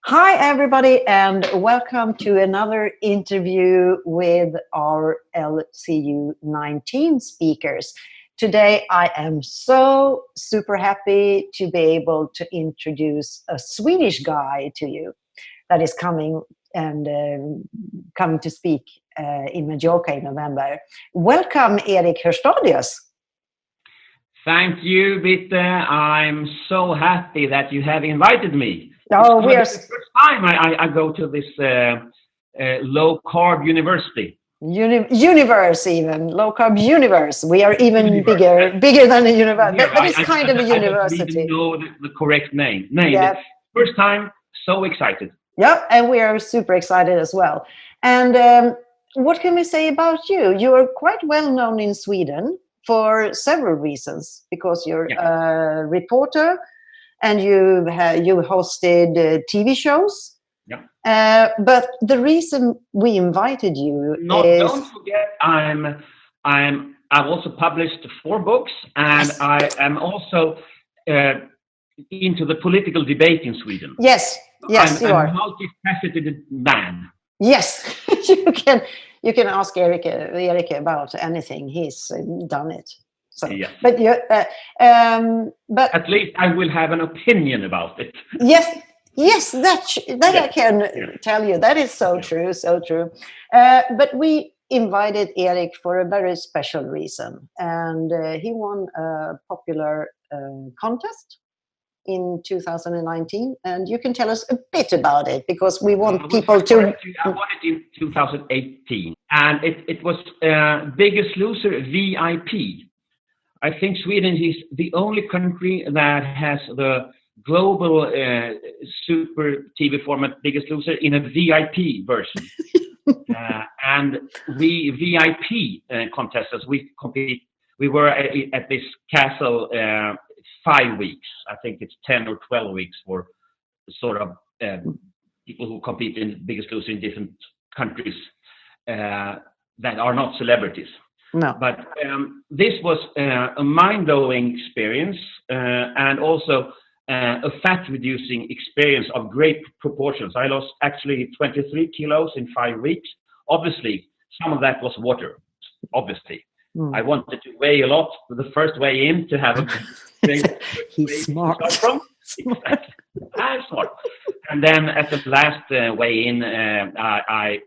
Hi, everybody, and welcome to another interview with our LCU19 speakers. Today, I am so super happy to be able to introduce a Swedish guy to you that is coming to speak in Mallorca in November. Welcome, Erik Hörstadius. Thank you, Bitte. I'm so happy that you have invited me. Oh, we are the first time I go to this Low Carb University. Universe, even Low Carb Universe. We are even bigger than a university, but it's kind of a university. I don't even know the correct name. Yeah. First time, so excited. Yeah, and we are super excited as well. And what can we say about you? You are quite well known in Sweden for several reasons, because you're a reporter and you hosted TV shows. Yeah. But the reason we invited you is... Don't forget, I've also published 4 books, and I am also into the political debate in Sweden. Yes, you are. I'm a multifaceted man. Yes, you can ask Erik about anything. He's done it. So, yeah. But at least I will have an opinion about it. Yes, that I can tell you. That is so true, so true. But we invited Erik for a very special reason, and he won a popular contest in 2019, and you can tell us a bit about it, because we want people to... I won it in 2018, and it was Biggest Loser VIP. I think Sweden is the only country that has the global super TV format Biggest Loser in a VIP version. And we VIP contestants, we compete. We were at this castle 5 weeks. I think it's 10 or 12 weeks for sort of people who compete in Biggest Loser in different countries that are not celebrities. No. But this was a mind-blowing experience, and also a fat-reducing experience of great proportions. I lost actually 23 kilos in 5 weeks. Obviously, some of that was water, obviously. I wanted to weigh a lot the first way in to have a He's smart. I'm smart. And then at the last weigh in, I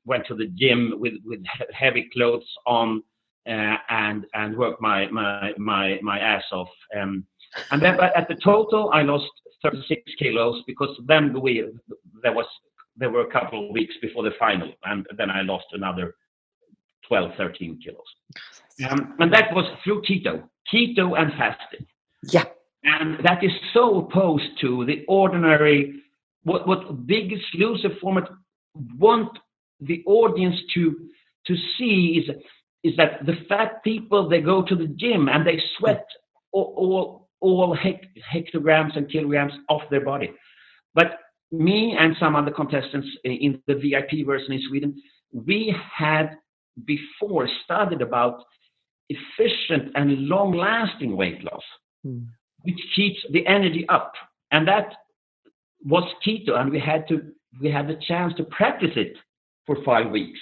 went to the gym with heavy clothes on and worked my ass off. And then at the total, I lost 36 kilos, because then there were a couple of weeks before the final, and then I lost another 12, 13 kilos. And that was through keto and fasting. Yeah. And that is so opposed to the ordinary, what Biggest Loser format want the audience to see is that the fat people, they go to the gym and they sweat all hectograms and kilograms off their body. But me and some other contestants in the VIP version in Sweden, we had before studied about efficient and long-lasting weight loss, which keeps the energy up. And that was keto, and we had the chance to practice it for 5 weeks.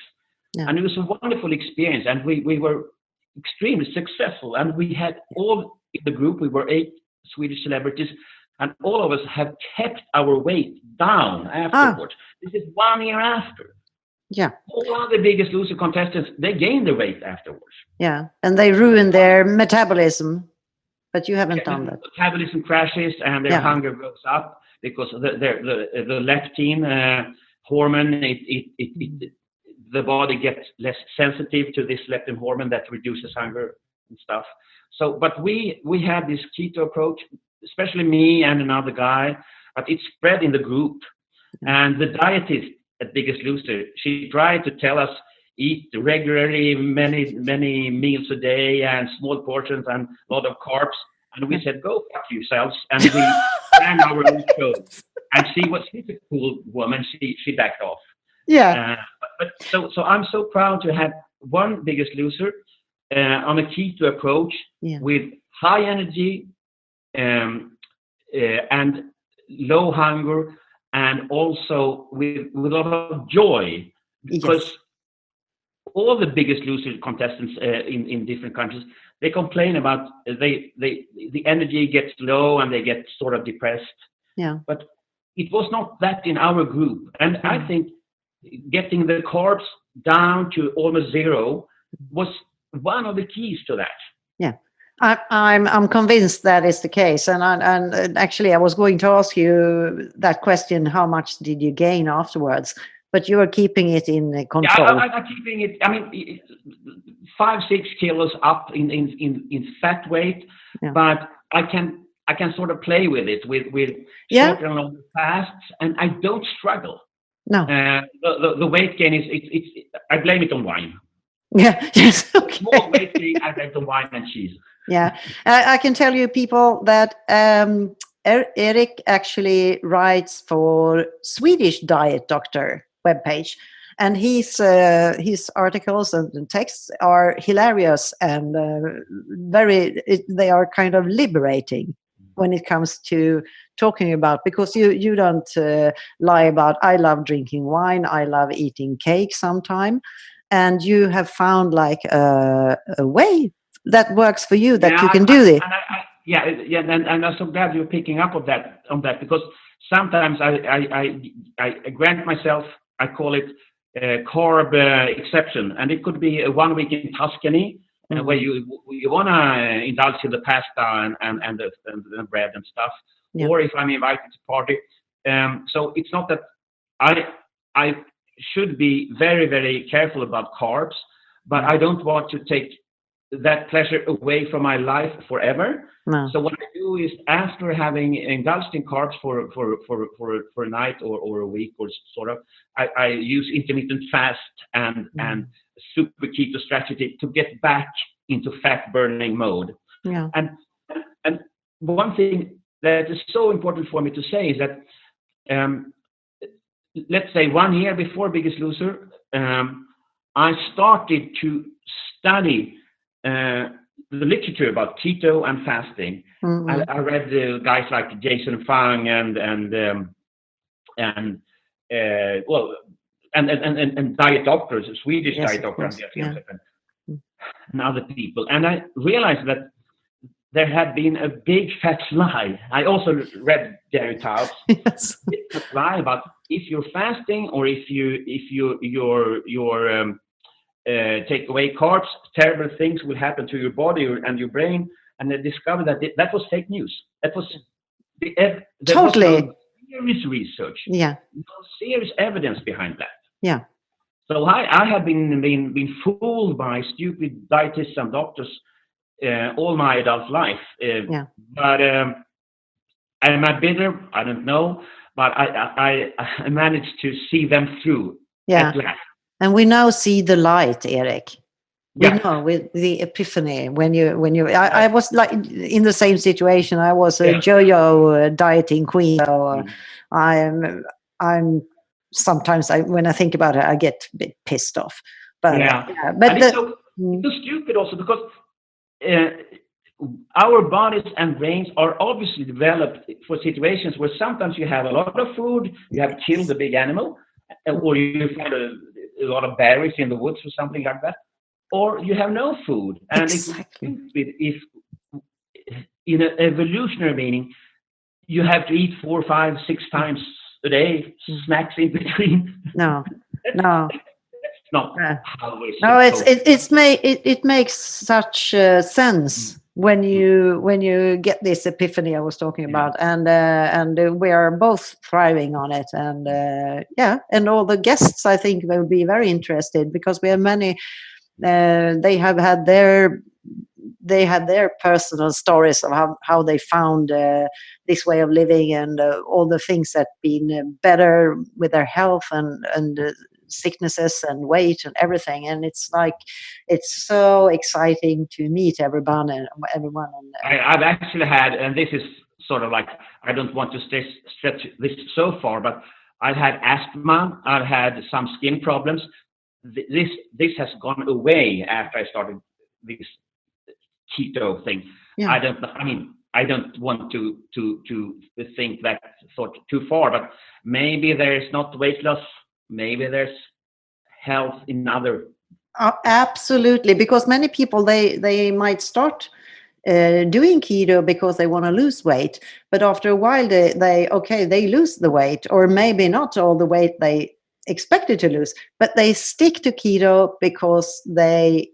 Yeah. And it was a wonderful experience, and we were extremely successful. And we had all in the group, we were 8 Swedish celebrities, and all of us have kept our weight down afterwards. This is 1 year after. Yeah. All other Biggest Loser contestants, they gained the weight afterwards. Yeah, and they ruined their metabolism, but you haven't done that. Metabolism crashes, and their hunger goes up, because the leptin hormone, the body gets less sensitive to this leptin hormone that reduces hunger and stuff. So, but we had this keto approach, especially me and another guy, but it spread in the group. And the dietist at Biggest Loser, she tried to tell us eat regularly, many meals a day and small portions and a lot of carbs. And we said, go fuck yourselves. And we ran our own show. And she's a cool woman. She backed off. Yeah. So I'm so proud to have one Biggest Loser on a keto approach with high energy and low hunger and also with a lot of joy, because Yes. all the Biggest Loser contestants in different countries, they complain about the energy gets low and they get sort of depressed. Yeah. But it was not that in our group. And I think getting the carbs down to almost zero was one of the keys to that. Yeah. I'm convinced that is the case, and actually I was going to ask you that question: how much did you gain afterwards? But you are keeping it in control. Yeah, I'm keeping it. I mean, 5-6 kilos up in fat weight, but I can sort of play with it with short and long fasts, and I don't struggle. No. The weight gain is I blame it on wine. Yeah. Yes. Okay. Small weight gain, I blame it on wine and cheese. Yeah, I can tell you, people, that Erik actually writes for Swedish Diet Doctor webpage, and his articles and texts are hilarious and they are kind of liberating when it comes to talking about, because you don't lie about, I love drinking wine, I love eating cake sometime, and you have found like a way that works for you, that you can do it. And I'm so glad you're picking up on that, because sometimes I grant myself, I call it carb exception, and it could be 1 week in Tuscany where you want to indulge in the pasta and the bread and stuff, or if I'm invited to party. So it's not that I should be very, very careful about carbs, but I don't want to take that pleasure away from my life forever. No. So what I do is, after having indulged in carbs for a night or a week or sort of, I use intermittent fast and super keto strategy to get back into fat burning mode. Yeah. And one thing that is so important for me to say is that let's say 1 year before Biggest Loser, I started to study the literature about keto and fasting. I read guys like Jason Fung and diet doctors, Swedish diet doctors, and other people. And I realized that there had been a big fat lie. I also read Gary Taubes. Yes. It's a lie about if you're fasting or if you're take away carbs, terrible things will happen to your body and your brain. And they discovered that that was fake news. That was there totally was no serious research. Yeah. No serious evidence behind that. Yeah. So I have been fooled by stupid dietists and doctors all my adult life. But am I bitter? I don't know. But I managed to see them through at last. And we now see the light, Erik. We know, with the epiphany, when you I was like in the same situation. I was a yo-yo dieting queen. So I'm sometimes when I think about it, I get a bit pissed off. But but it's so stupid also, because our bodies and brains are obviously developed for situations where sometimes you have a lot of food, you have killed a big animal, or you find a lot of berries in the woods or something like that, or you have no food. And exactly. if in an evolutionary meaning, you have to eat 4, 5, 6 times a day, snacks in between. No. That's not how we're it makes such sense when you get this epiphany I was talking about, and we are both thriving on it, and and all the guests, I think, will be very interested, because we have many. They had their personal stories of how they found this way of living, and all the things that been better with their health and sicknesses and weight and everything. And it's so exciting to meet everyone. I've actually had, and this is sort of like, I don't want to stretch this so far, but I've had asthma, I've had some skin problems. This has gone away after I started this keto thing. I don't know. I mean, I don't want to think that sort too far, but maybe there's not weight loss, maybe there's health in other. Absolutely, because many people they might start doing keto because they want to lose weight, but after a while they lose the weight, or maybe not all the weight they expected to lose, but they stick to keto because they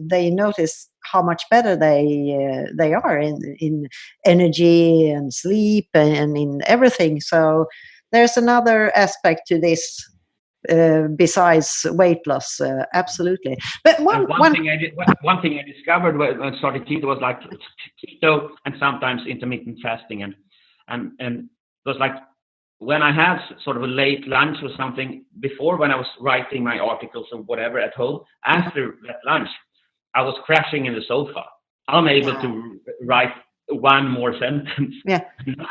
notice how much better they are in energy and sleep and in everything. So there's another aspect to this besides weight loss, absolutely. But one thing I discovered when I started keto was like keto and sometimes intermittent fasting, and it was like when I had sort of a late lunch or something before, when I was writing my articles or whatever at home, after that lunch I was crashing in the sofa. I'm able to write one more sentence. Yeah. Now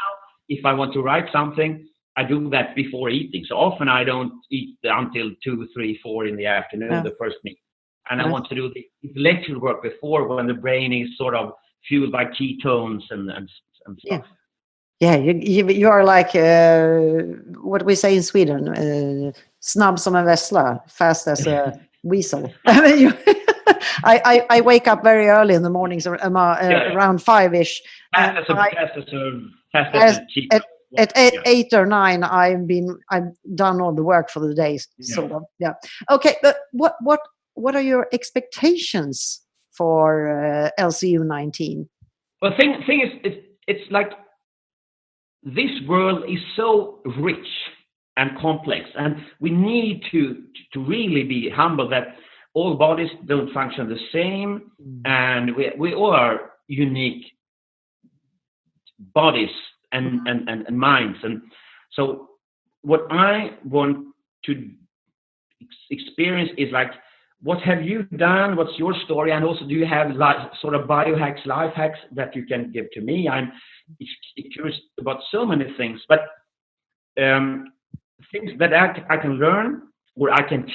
if I want to write something, I do that before eating. So often I don't eat until 2, 3, 4 in the afternoon, the first meal. And I want to do the intellectual work before, when the brain is sort of fueled by ketones and stuff. Yeah, you are like what we say in Sweden, snabb som en vessla, fast as a weasel. I wake up very early in the mornings, around 5-ish. Fast as a cheetah. At 8 or 9, I've done all the work for the day, sort of. Yeah. Okay, but what are your expectations for LCU19? Well, thing is, it's like this world is so rich and complex, and we need to really be humble that all bodies don't function the same, and we all are unique bodies and minds. And so what I want to experience is like, what have you done? What's your story? And also, do you have sort of biohacks, life hacks that you can give to me? I'm curious about so many things, but things that I can learn, or I can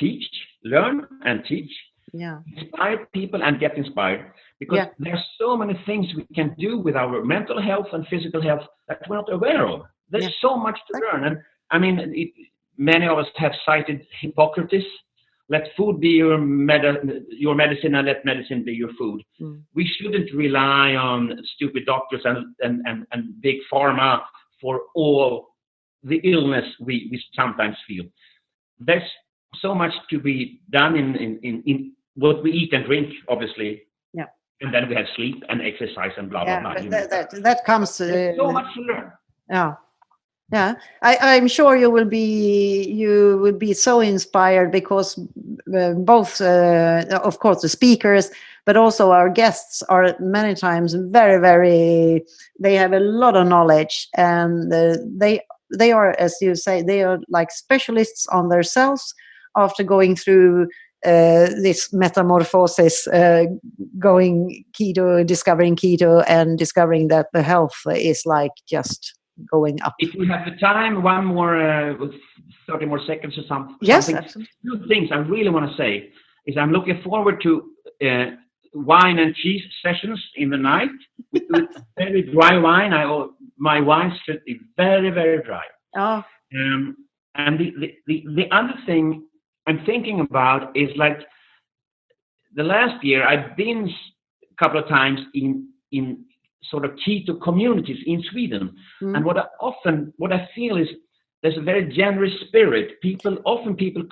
learn and teach, inspire people and get inspired. Because there are so many things we can do with our mental health and physical health that we're not aware of. There's so much to learn. And I mean, many of us have cited Hippocrates: let food be your medicine, and let medicine be your food. We shouldn't rely on stupid doctors and big pharma for all the illness we sometimes feel. There's so much to be done in what we eat and drink, obviously. Yeah. And then we have sleep and exercise and blah, blah, blah. That comes... so much to learn. Yeah. Yeah, I'm sure you will be so inspired, because both, of course, the speakers, but also our guests are many times very, very. They have a lot of knowledge, and they are, as you say, they are like specialists on themselves after going through this metamorphosis, going keto, discovering keto, and discovering that the health is like just going up. If we have the time, one more 30 more seconds or something. Yes, absolutely. 2 things I really want to say is I'm looking forward to wine and cheese sessions in the night with very dry wine. My wine should be very, very dry. Oh. And the other thing I'm thinking about is, like, the last year I've been a couple of times in sort of keto communities in Sweden. And what I feel is there's a very generous spirit. People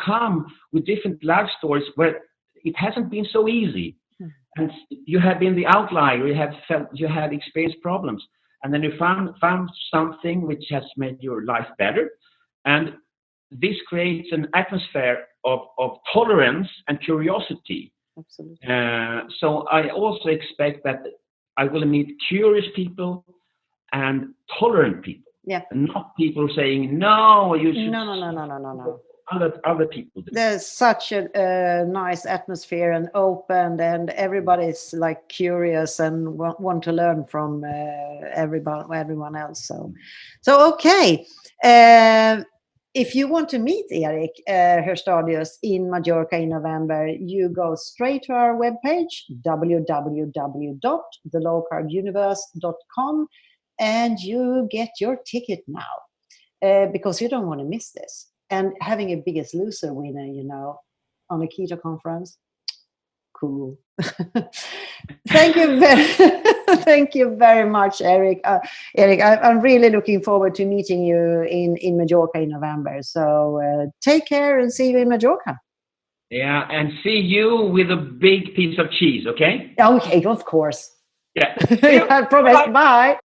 come with different life stories where it hasn't been so easy. And you have been the outlier, you have experienced problems. And then you found something which has made your life better. And this creates an atmosphere of tolerance and curiosity. Absolutely. So I also expect that I will meet curious people and tolerant people. Yeah. And not people saying, no, you should. No. Other people do. There's such a nice atmosphere and open, and everybody's like curious and want to learn from everyone else. So okay. if you want to meet Erik Hörstadius in Mallorca in November, you go straight to our webpage, www.thelowcarbuniverse.com, and you get your ticket now, because you don't want to miss this. And having a Biggest Loser winner, on a keto conference, cool. Thank you thank you very much, Erik. Erik, I'm really looking forward to meeting you in Mallorca in November. So take care and see you in Mallorca. Yeah, and see you with a big piece of cheese, okay? Okay, of course. Yeah. I promise. Bye.